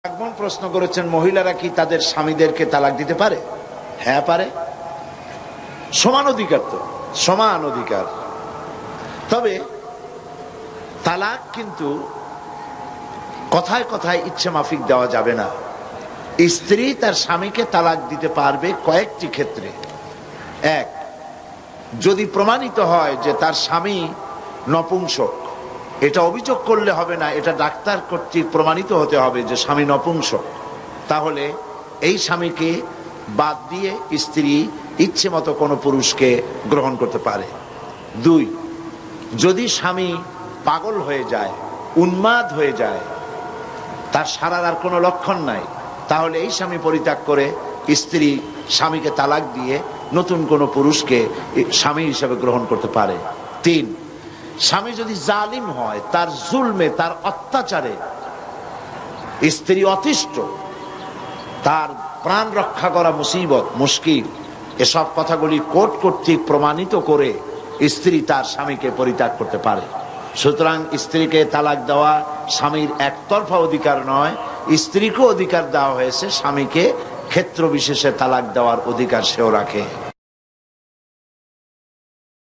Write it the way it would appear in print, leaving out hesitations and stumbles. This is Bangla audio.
একজন প্রশ্ন করেছেন, মহিলারা কি তাদের স্বামীদেরকে তালাক দিতে পারে? হ্যাঁ পারে, সমান অধিকার, তো সমান অধিকার। তবে তালাক কিন্তু কথায় কথায় ইচ্ছে মাফিক দেওয়া যাবে না। স্ত্রী তার স্বামীকে তালাক দিতে পারবে কয়েকটি ক্ষেত্রে। এক, যদি প্রমাণিত হয় যে তার স্বামী নপুংসক, এটা অভিযোগ করলে হবে না, এটা ডাক্তার কর্তৃক প্রমাণিত হতে হবে যে স্বামী নপুংসক, তাহলে এই স্বামীকে বাদ দিয়ে স্ত্রী ইচ্ছে মতো কোনো পুরুষকে গ্রহণ করতে পারে। দুই, যদি স্বামী পাগল হয়ে যায়, উন্মাদ হয়ে যায়, তার সারার আর কোনো লক্ষণ নাই, তাহলে এই স্বামী পরিত্যাগ করে স্ত্রী স্বামীকে তালাক দিয়ে নতুন কোনো পুরুষকে স্বামী হিসেবে গ্রহণ করতে পারে। তিন, স্বামী যদি জালিম হয়, তার জুলমে, তার অত্যাচারে স্ত্রী অতিষ্ঠ, তার প্রাণ রক্ষা করা মুসিবত, মুশকিল, এসব কথাগুলি কোর্ট কর্তৃক প্রমাণিত করে স্ত্রী তার স্বামীকে পরিত্যাগ করতে পারে। সুতরাং স্ত্রীকে তালাক দেওয়া স্বামীর একতরফা অধিকার নয়, স্ত্রীকেও অধিকার দেওয়া হয়েছে, স্বামীকে ক্ষেত্র বিশেষে তালাক দেওয়ার অধিকার সেও রাখে।